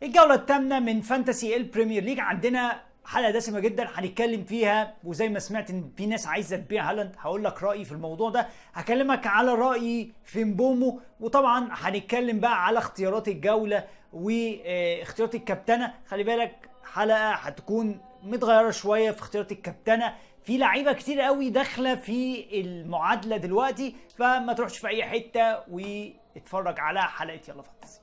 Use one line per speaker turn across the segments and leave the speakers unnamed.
الجولة الثامنة من فانتسي البريمير ليج. عندنا حلقة دسمة جدا هنتكلم فيها، وزي ما سمعت ان في ناس عايزة تبيع هالاند هقول لك رأيي في الموضوع ده. هكلمك على رأيي في مبومو، وطبعا هنتكلم بقى على اختيارات الجولة واختيارات الكابتنة. خلي بالك حلقة هتكون متغيرة شوية في اختيارات الكابتنة، في لعيبة كتير قوي داخلة في المعادلة دلوقتي، فما تروحش في اي حتة واتفرج على حلقة يلا فانتسي.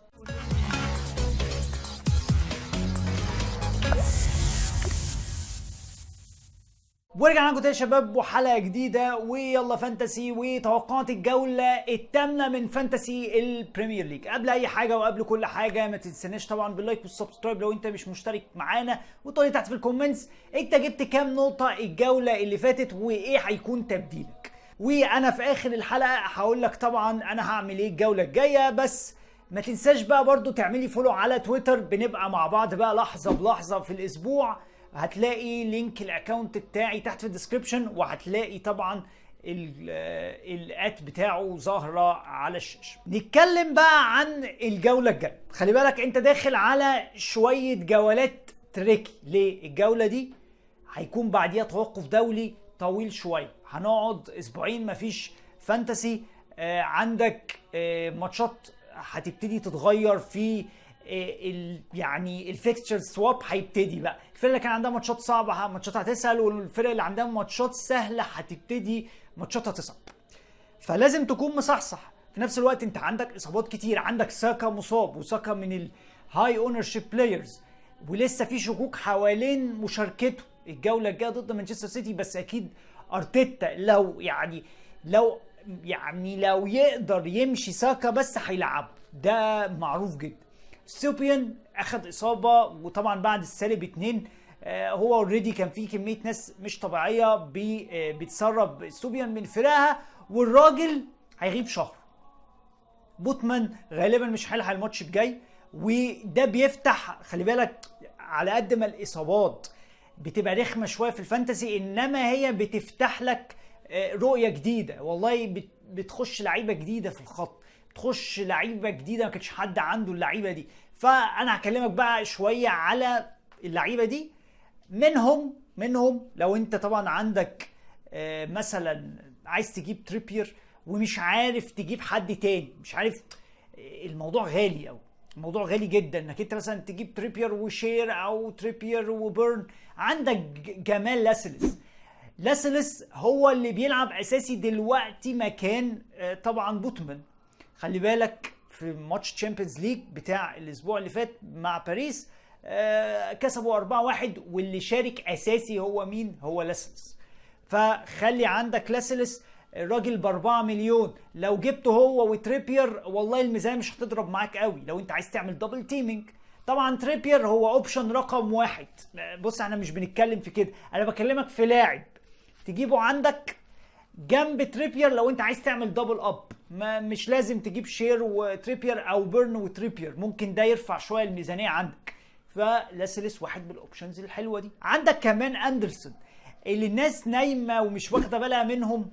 ورجعنا لكم تاني يا شباب وحلقه جديده ويلا فانتسي وتوقعات الجوله الثامنه من فانتسي البريمير ليج. قبل اي حاجه وقبل كل حاجه ما تنساناش طبعا باللايك والسبسكرايب لو انت مش مشترك معانا، وتقول لي تحت في الكومنتس انت جبت كام نقطه الجوله اللي فاتت وايه هيكون تبديلك. وانا في اخر الحلقه هقول لك طبعا انا هعمل ايه الجوله الجايه. بس ما تنساش بقى برضو تعملي فولو على تويتر، بنبقى مع بعض بقى لحظه بلحظه في الاسبوع. هتلاقي لينك الاكونت بتاعي تحت في الديسكريبشن، وهتلاقي طبعا الات بتاعه ظاهره على الشاشه. نتكلم بقى عن الجوله الجايه. خلي بالك انت داخل على شويه جولات تريكي. ليه؟ الجوله دي هيكون بعديها توقف دولي طويل شويه، هنقعد اسبوعين مفيش فانتسي. عندك ماتشات هتبتدي تتغير في يعني الفيكتشر سواب هيبتدي بقى. الفرقه اللي كان عندها ماتشات صعبه ماتشاتها هتسهل، والفرقه اللي عندها ماتشات سهله هتبتدي ماتشاتها تصعب. فلازم تكون مصحصح. في نفس الوقت انت عندك اصابات كتير، عندك ساكا مصاب، وساكا من الهاي اونر شيب بلايرز، ولسه في شكوك حوالين مشاركته الجوله الجايه ضد مانشستر سيتي. بس اكيد ارتيتا لو يقدر يمشي ساكا بس هيلعبه، ده معروف جدا. ستوبيان اخد اصابه، وطبعا بعد السالب 2 هو اوريدي كان في كميه ناس مش طبيعيه بتسرب ستوبيان من فرقها، والراجل هيغيب شهر. بوتمان غالبا مش هيلحق الماتش الجاي، وده بيفتح. خلي بالك على قد ما الاصابات بتبقى رخمه شويه في الفانتسي، انما هي بتفتح لك رؤيه جديده. والله بتخش لعيبه جديده في الخط، تخش لعيبه جديده ما كانش حد عنده اللعيبه دي. فانا هكلمك بقى شويه على اللعيبه دي. منهم لو انت طبعا عندك مثلا عايز تجيب تريبير ومش عارف تجيب حد تاني، مش عارف، الموضوع غالي قوي، الموضوع غالي جدا انك انت مثلا تجيب تريبير وشير او تريبير وبيرن. عندك جمال لاسلس هو اللي بيلعب اساسي دلوقتي مكان طبعا بوتمان. خلي بالك في ماتش تشامبيونز ليج بتاع الاسبوع اللي فات مع باريس كسبوا 4-1، واللي شارك اساسي هو مين؟ هو لاسلس. فخلي عندك لاسلس، الراجل ب4 مليون، لو جبته هو وتريبير والله الميزان مش هتضرب معاك قوي لو انت عايز تعمل دبل تيمينج. طبعا تريبير هو اوبشن رقم 1. بص احنا مش بنتكلم في كده، انا بكلمك في لاعب تجيبه عندك جنب تريبير لو انت عايز تعمل دبل اب. مش لازم تجيب شير وتريبير او بيرن وتريبير، ممكن ده يرفع شويه الميزانيه عندك. فلاسلس واحد من الاوبشنز الحلوه دي. عندك كمان اندرسون اللي الناس نايمه ومش واخده بالها منهم.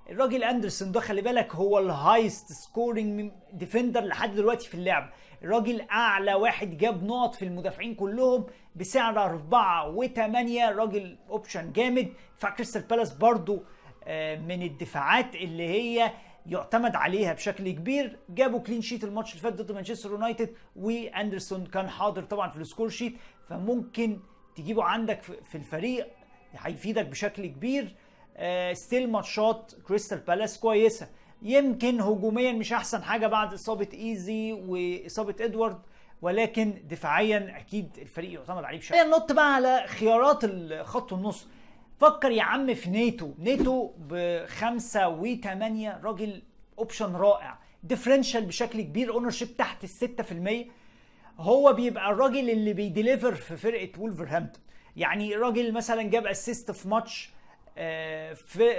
الراجل اندرسون ده خلي بالك هو الهايست سكورينج ديفندر لحد دلوقتي في اللعبه. الراجل اعلى واحد جاب نقط في المدافعين كلهم بسعر 4 و8. راجل اوبشن جامد. فكريستال بالاس برضو من الدفاعات اللي هي يعتمد عليها بشكل كبير. جابوا كلين شيت الماتش اللي فات ضد مانشستر يونايتد، واندرسون كان حاضر طبعا في السكور شيت، فممكن تجيبه عندك في الفريق، هيفيدك بشكل كبير. ستيل ماتشات كريستال بالاس كويسه، يمكن هجوميا مش احسن حاجه بعد اصابه ايزي واصابه ادوارد، ولكن دفاعيا اكيد الفريق يعتمد عليه بشكل. ننط بقى على خيارات خط النص. فكر يا عم في نيتو ب5 و8، راجل اوبشن رائع، ديفرنشال بشكل كبير، اونرشيب تحت ال6%. هو بيبقى الراجل اللي بيديليفر في فرقه وولفرهامبتون. يعني الراجل مثلا جاب اسيست في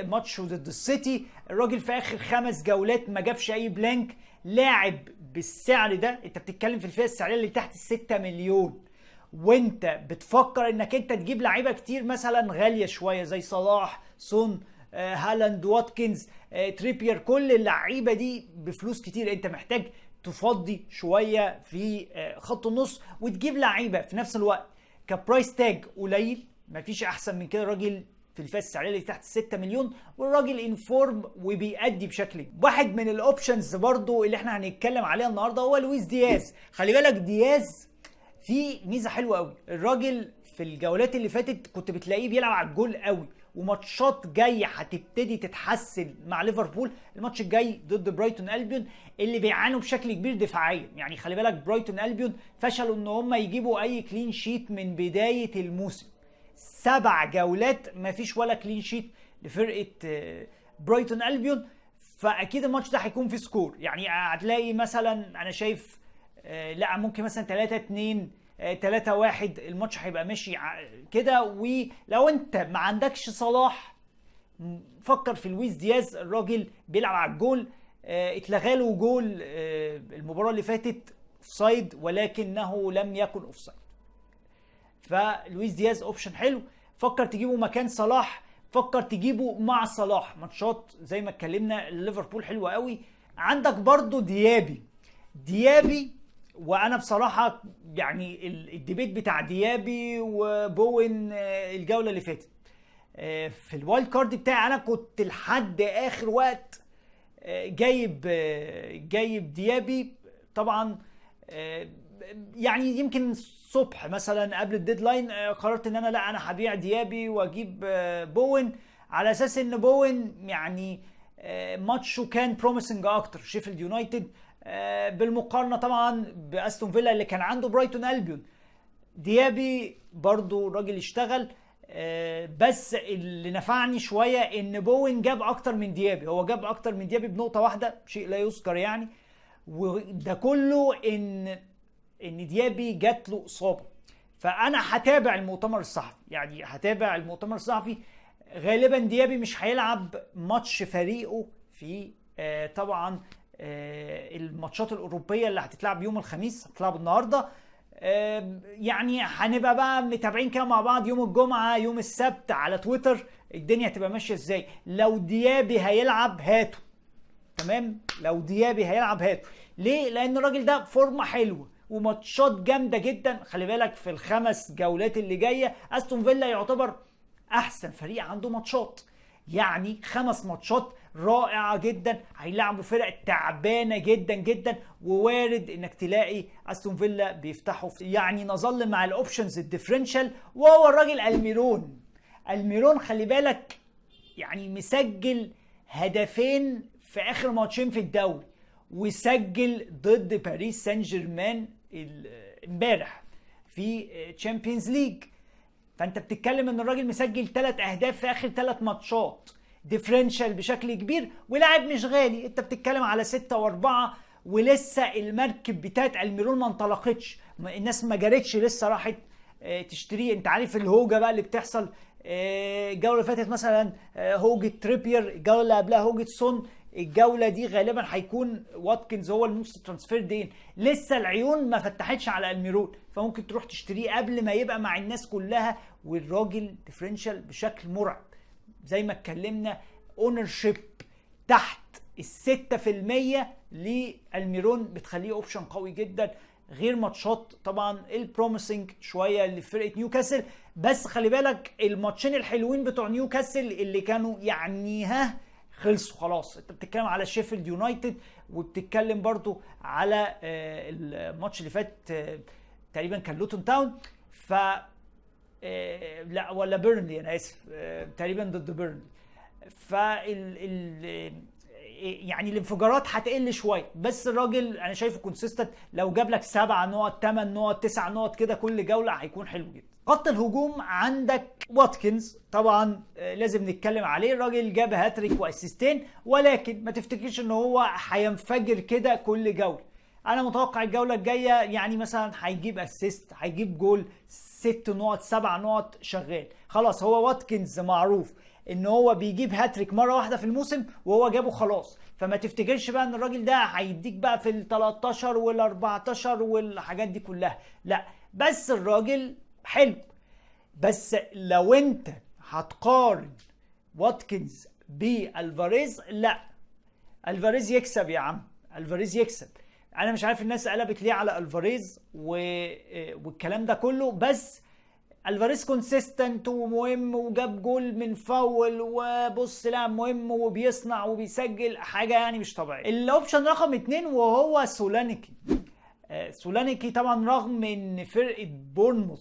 ماتش ضد السيتي، الراجل في اخر 5 جولات ما جابش اي بلانك. لاعب بالسعر ده، انت بتتكلم في الفئه السعريه اللي تحت ال6 مليون، وانت بتفكر انك انت تجيب لعيبه كتير مثلا غاليه شويه زي صلاح، سون، هالاند، واتكنز، تريبير. كل اللعيبه دي بفلوس كتير، انت محتاج تفضي شويه في خط النص وتجيب لعيبه في نفس الوقت كبرايس تاج قليل. مفيش احسن من كده، راجل في الفئه السعريه اللي تحت 6 مليون والراجل انفورم وبيأدي بشكل. واحد من الاوبشنز برضو اللي احنا هنتكلم عليها النهارده هو لويس دياز. خلي بالك دياز في ميزه حلوه قوي، الراجل في الجولات اللي فاتت كنت بتلاقيه بيلعب على الجول قوي، وماتشات جايه هتبتدي تتحسن مع ليفربول. الماتش الجاي ضد برايتون ألبيون اللي بيعانوا بشكل كبير دفاعيا، يعني خلي بالك برايتون ألبيون فشلوا ان هم يجيبوا اي كلين شيت من بدايه الموسم. 7 جولات ما فيش ولا كلين شيت لفرقه برايتون ألبيون، فاكيد الماتش ده هيكون في سكور. يعني هتلاقي مثلا انا شايف لا ممكن مثلا 3-2 3-1 الماتش هيبقى ماشي كده. ولو انت ما عندكش صلاح فكر في لويس دياز، الراجل بيلعب على الجول، اتلغى له جول المباراه اللي فاتت اوفسايد ولكنه لم يكن اوفسايد، فلويس دياز اوبشن حلو. فكر تجيبه مكان صلاح، فكر تجيبه مع صلاح. ماتشات زي ما اتكلمنا ليفربول حلوه قوي. عندك برضو ديابي وانا بصراحه يعني الديبيت بتاع ديابي وبوين الجوله اللي فاتت في الوايلد كارد بتاعي، انا كنت لحد اخر وقت جايب ديابي طبعا. يعني يمكن الصبح مثلا قبل الديدلاين قررت ان انا هبيع ديابي واجيب بوين، على اساس ان بوين يعني ماتشه كان بروميسنج اكتر شيفيلد يونايتد بالمقارنه طبعا باستون فيلا اللي كان عنده برايتون ألبيون. ديابي برضو راجل اشتغل، بس اللي نفعني شويه ان بوين جاب اكتر من ديابي. هو جاب اكتر من ديابي بنقطه واحده، شيء لا يذكر يعني، وده كله ان ديابي جات له اصابه. فانا هتابع المؤتمر الصحفي، يعني هتابع المؤتمر الصحفي. غالبا ديابي مش هيلعب ماتش فريقه في طبعا الماتشات الاوروبيه اللي هتتلعب يوم الخميس، هتتلعب النهارده. يعني هنبقى بقى متابعين كده مع بعض يوم الجمعه يوم السبت على تويتر الدنيا هتبقى ماشيه ازاي. لو ديابي هيلعب هاته، تمام، لو ديابي هيلعب هاته. ليه؟ لان الراجل ده فورمه حلوه وماتشات جامده جدا. خلي بالك في ال5 جولات اللي جايه استون فيلا يعتبر احسن فريق عنده ماتشات، يعني 5 ماتشات رائعه جدا، هيلعبوا فرق تعبانه جدا جدا، ووارد انك تلاقي استون فيلا بيفتحوا يعني نظل مع الاوبشنز الديفرنشال. وهو الراجل الميرون خلي بالك يعني مسجل هدفين في اخر ماتشين في الدوري، وسجل ضد باريس سان جيرمان امبارح في تشامبيونز ليج. فانت بتتكلم ان الراجل مسجل 3 اهداف في اخر 3 ماتشات، ديفرنشال بشكل كبير، ولاعب مش غالي. انت بتتكلم على 6 و4، ولسه المركب بتاعت الميرون ما انطلقتش، الناس ما جارتش لسه راحت تشتريه. انت عارف الهوجه بقى اللي بتحصل. الجوله اللي فاتت مثلا هوجة تريبير، الجوله اللي قبلها هوجة سون، الجوله دي غالبا هيكون واتكنز هو الموست ترانسفير دين. لسه العيون ما فتحتش على الميرون، فممكن تروح تشتريه قبل ما يبقى مع الناس كلها. والراجل ديفرنشال بشكل مرعب زي ما اتكلمنا، اونر شيب تحت ال6% للميرون بتخليه اوبشن قوي جدا. غير ماتشات طبعا البروميسنج شويه لفرقه نيوكاسل، بس خلي بالك الماتشين الحلوين بتوع نيوكاسل اللي كانوا يعني خلصوا خلاص. انت بتتكلم على شيفيلد يونايتد، وبتتكلم برضو على الماتش اللي فات تقريبا كان لوتون تاون، ف لا ولا بيرنلي، انا اسف، تقريبا ضد بيرنلي. يعني الانفجارات هتقل شويه، بس الراجل انا شايفه كونسيستنت. لو جاب لك 7 نقط 8 نقط 9 نقط كده كل جوله هيكون حلو جدا. خط الهجوم عندك واتكنز طبعا لازم نتكلم عليه. الراجل جاب هاتريك واسيستين، ولكن ما تفتكرش ان هو هينفجر كده كل جوله. انا متوقع الجوله الجايه يعني مثلا هيجيب اسيست، هيجيب جول، 6 نقط 7 نقط شغال خلاص. هو واتكنز معروف ان هو بيجيب هاتريك مره واحده في الموسم وهو جابه خلاص، فما تفتكرش بقى ان الراجل ده هيديك بقى في ال13 وال14 والحاجات دي كلها، لا. بس الراجل حلو. بس لو انت هتقارن واتكنز بالفاريز، لا، الفاريز يكسب يا عم، الفاريز يكسب. انا مش عارف الناس قلبت ليه على الفاريز والكلام ده كله، بس الفاريز كونسيستنت ومهم وجاب جول من فاول وبص لا مهم وبيصنع وبيسجل حاجه يعني مش طبيعيه. الاوبشن رقم 2 وهو سولانيكي. سولانيكي طبعا رغم ان فرقه بورنموث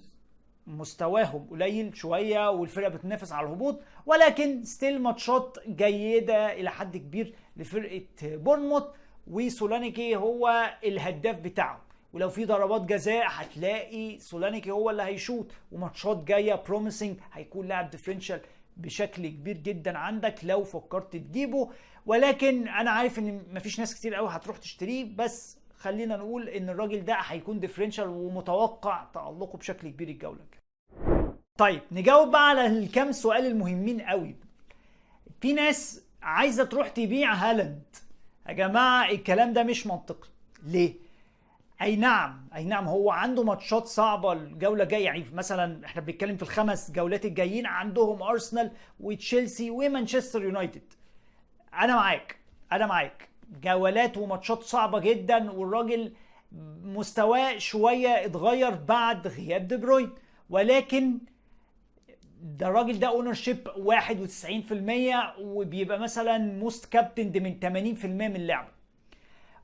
مستواهم قليل شويه والفرقه بتنافس على الهبوط، ولكن ستيل ماتشات جيده الى حد كبير لفرقه بورنموث، وسولانيكي هو الهداف بتاعه، ولو في ضربات جزاء هتلاقي سولانيكي هو اللي هيشوط، وماتشات جايه بروميسنج هيكون لاعب ديفرنشال بشكل كبير جدا عندك لو فكرت تجيبه. ولكن انا عارف ان مفيش ناس كتير قوي هتروح تشتريه، بس خلينا نقول ان الراجل ده هيكون ديفرنشال ومتوقع تألقه بشكل كبير الجوله. طيب نجاوب بقى على الكام سؤال المهمين قوي. في ناس عايزه تروح تبيع هالاند. يا جماعه الكلام ده مش منطقي. ليه؟ اي نعم هو عنده ماتشات صعبه الجوله الجايه، يعني مثلا احنا بنتكلم في الخمس جولات الجايين عندهم ارسنال وتشيلسي ومانشستر يونايتد. انا معاك جولات وماتشات صعبه جدا، والراجل مستواه شويه اتغير بعد غياب دي بروين، ولكن ده الراجل ده اونر شيب 91% وبيبقى مثلا موست كابتن من 80% من اللعبه.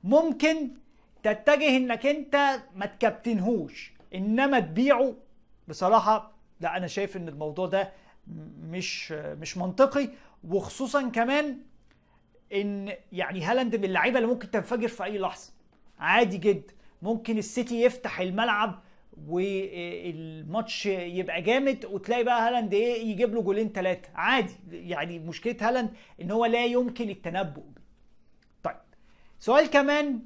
ممكن تتجه انك انت ما تكابتنهوش انما تبيعه. بصراحه لا، انا شايف ان الموضوع ده مش منطقي، وخصوصا كمان ان يعني هالاند من اللعيبه اللي ممكن تنفجر في اي لحظه عادي جدا. ممكن السيتي يفتح الملعب والماتش يبقى جامد وتلاقي بقى هالاند يجيب له جولين 3 عادي. يعني مشكله هالاند ان هو لا يمكن التنبؤ. طيب سؤال كمان،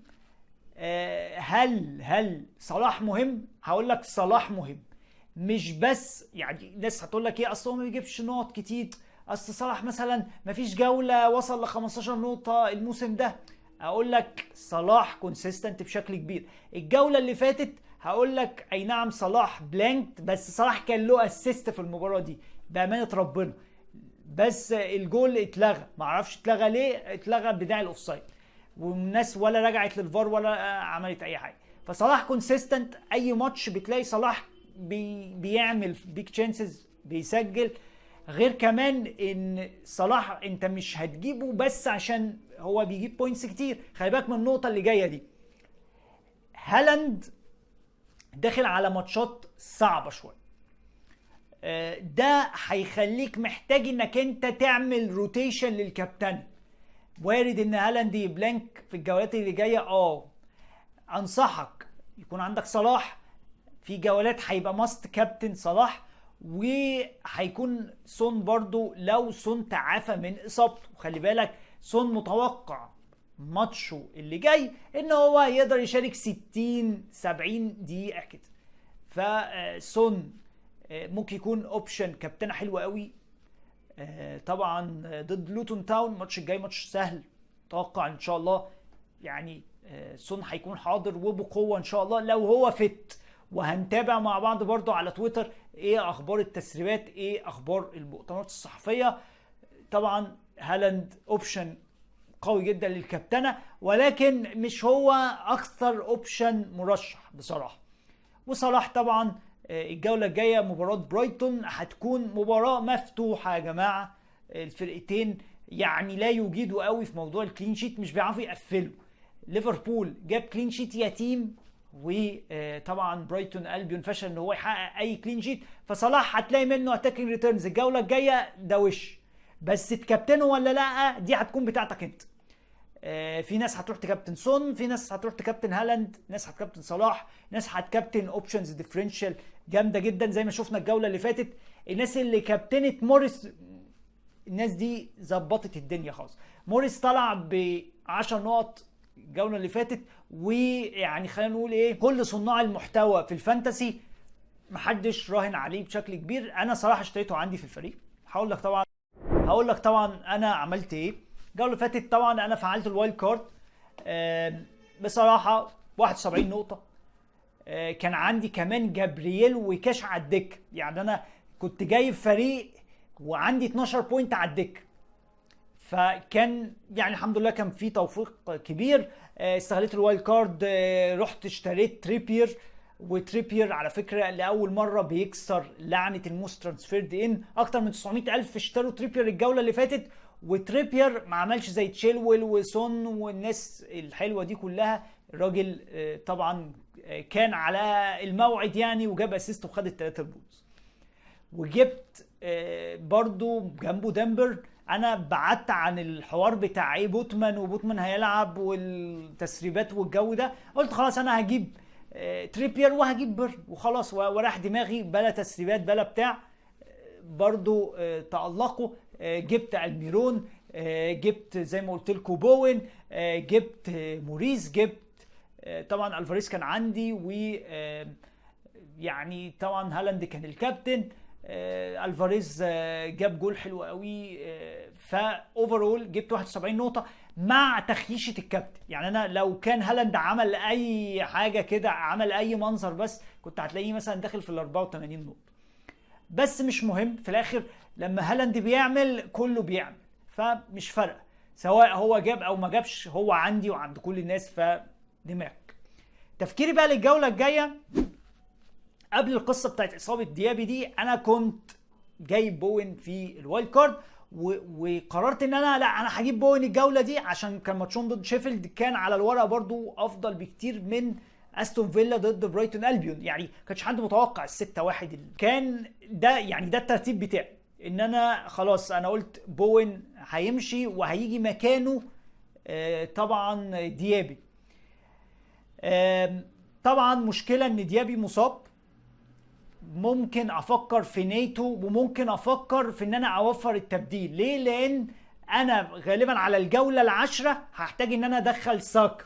هل صلاح مهم؟ هقول لك صلاح مهم، مش بس يعني الناس هتقول لك ايه اصل هو ما بيجيبش نقط كتير، اصل صلاح مثلا ما فيش جوله وصل ل 15 نقطه الموسم ده. اقول لك صلاح كونسيستنت بشكل كبير. الجوله اللي فاتت هقول لك اي نعم صلاح بلانكت، بس صلاح كان له اسيست في المباراه دي بامانه ربنا، بس الجول اتلغى، معرفش اتلغى ليه، اتلغى بداعي الاوفسايد والناس ولا رجعت للفار ولا عملت اي حاجه. فصلاح كونسيستنت، اي ماتش بتلاقي صلاح بيعمل بيك تشانسز بيسجل. غير كمان ان صلاح انت مش هتجيبه بس عشان هو بيجيب بوينتس كتير، خلي بالك من النقطه اللي جايه دي. هالاند داخل على ماتشات صعبه شويه، ده هيخليك محتاج انك انت تعمل روتيشن للكابتن. وارد ان هالاند يبلانك في الجولات اللي جايه. انصحك يكون عندك صلاح في جولات، هيبقى ماست كابتن صلاح، وهيكون سون برضو لو سون تعافى من اصابته. خلي بالك سون متوقع ماتشه اللي جاي ان هو يقدر يشارك 60-70 دقيقه كده، فسون ممكن يكون اوبشن كابتنه حلوه قوي. طبعا ضد لوتون تاون الماتش الجاي ماتش سهل، اتوقع ان شاء الله يعني سون هيكون حاضر وبقوه ان شاء الله لو هو فت. وهنتابع مع بعض برضو على تويتر ايه اخبار التسريبات، ايه اخبار المؤتمرات الصحفيه. طبعا هالاند اوبشن قوي جدا للكابتنه، ولكن مش هو اكثر اوبشن مرشح بصراحه. وصلاح طبعا الجوله الجايه مباراه برايتون هتكون مباراه مفتوحه يا جماعه. الفرقتين يعني لا يجيدوا قوي في موضوع الكلين شيت، مش بيعرفوا يقفلوا. ليفربول جاب كلين شيت يتيم، وطبعا برايتون البيون فشل ان هو يحقق اي كلين شيت. فصلاح هتلاقي منه اتاكينج ريتيرنز الجوله الجايه ده وش، بس تكابتنه ولا لا دي هتكون بتاعتك انت. في ناس هتروح تكابتن سون، في ناس هتروح تكابتن هالاند، ناس هتكابتن صلاح، ناس هتكابتن اوبشنز ديفرنشال جامده جدا زي ما شفنا الجوله اللي فاتت. الناس اللي كابتنت موريس، الناس دي ظبطت الدنيا خالص. موريس طلع ب 10 نقط الجوله اللي فاتت، ويعني خلينا نقول ايه، كل صناع المحتوى في الفانتسي محدش راهن عليه بشكل كبير. انا صراحه اشتريته عندي في الفريق. هقول لك طبعا انا عملت ايه. الجوله اللي فاتت طبعا انا فعلت الوايلد كارد بصراحه 71 نقطه. كان عندي كمان جابرييل وكاش على الدك، يعني انا كنت جايب فريق وعندي 12 بوينت على الدك. فكان يعني الحمد لله كان في توفيق كبير. استغليت الوايلد كارد، رحت اشتريت تريبير. وتريبير على فكره لاول مره بيكسر لعنه الموست ترانسفيرد ان. اكتر من 900,000 اشتروا تريبير الجوله اللي فاتت، وتريبير ما عملش زي تشيلويل وسون والناس الحلوه دي كلها. الراجل طبعا كان على الموعد يعني، وجاب اسيست وخد الثلاثه بونز. وجبت برضو جنبه دنبر. انا بعدت عن الحوار بتاع ايه بوتمان وبوتمان هيلعب والتسريبات والجو ده، قلت خلاص انا هجيب تريبير وهجيب بيرن وخلاص وراح دماغي بلا تسريبات بلا بتاع. برضو تألقوا. جبت الميرون، جبت زي ما قلت لكم بوين، جبت موريس، جبت طبعا الفاريز كان عندي، و يعني طبعا هالاند كان الكابتن. الفاريز جاب جول حلو قوي. فاوفرول جبت 71 نقطه مع تخييشه الكابتن. يعني انا لو كان هالاند عمل اي حاجه كده، عمل اي منظر بس، كنت هتلاقيه مثلا داخل في ال 84 نقطه. بس مش مهم، في الاخر لما هالاند بيعمل كله بيعمل، فمش فارقه سواء هو جاب او ما جابش، هو عندي وعند كل الناس. فدماغك. تفكيري بقى للجوله الجايه، قبل القصه بتاعت اصابه ديابي دي انا كنت جايب بوين في الوايلد كارد، وقررت ان انا هجيب بوين الجوله دي عشان كان ماتشون ضد شيفيلد كان على الورقه برضو افضل بكتير من استون فيلا ضد برايتون البيون. يعني كانش حد متوقع ال6-1 كان ده، يعني ده الترتيب بتاعي، ان انا خلاص انا قلت بوين هيمشي وهيجي مكانه طبعا ديابي. طبعا مشكله ان ديابي مصاب. ممكن افكر في نيتو، وممكن افكر في ان انا اوفر التبديل. ليه؟ لان انا غالبا على الجوله ال10 هحتاج ان انا ادخل ساكا،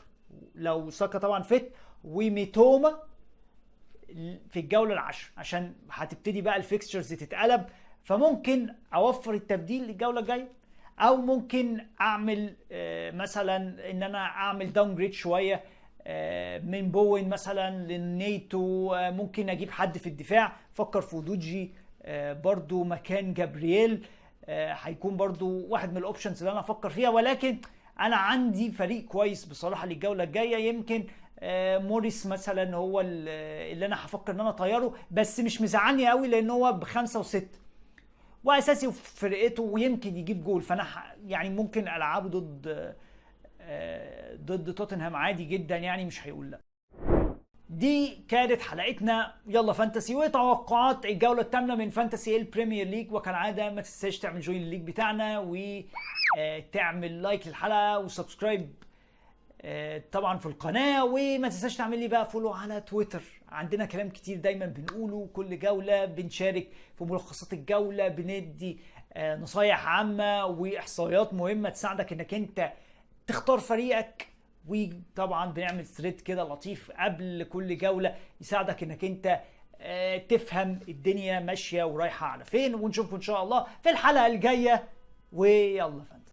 لو ساكا طبعا فت، وميتوما في الجوله ال10 عشان هتبتدي بقى الفيكستشرز تتقلب. فممكن اوفر التبديل للجوله الجايه، او ممكن اعمل مثلا ان انا اعمل داون جريد شويه من بوين مثلا للنيتو. ممكن اجيب حد في الدفاع، فكر في ودوجي برضو مكان جابرييل، هيكون برضو واحد من الاوبشنز اللي انا افكر فيها. ولكن انا عندي فريق كويس بصراحه للجوله الجايه. يمكن موريس مثلا هو اللي انا هفكر ان انا اطيره، بس مش مزعلني قوي لان هو ب5 و6 واساسي في فرقته ويمكن يجيب جول. فانا يعني ممكن العبه ضد توتنهام عادي جدا، يعني مش هيقول لا. دي كانت حلقتنا يلا فانتسي وتوقعات الجوله الثامنه من فانتسي البريمير ليج. وكالعاده ما تنساش تعمل جوين الليج بتاعنا، وتعمل لايك للحلقه وسبسكرايب طبعا في القناه. وما تنساش تعمل لي بقى فولو على تويتر، عندنا كلام كتير دايما بنقوله كل جوله، بنشارك في ملخصات الجوله، بندي نصايح عامه واحصائيات مهمه تساعدك انك انت تختار فريقك. وطبعا بنعمل ثريد كده لطيف قبل كل جوله يساعدك انك انت تفهم الدنيا ماشيه ورايحه على فين. ونشوفكم ان شاء الله في الحلقه الجايه، ويلا فن.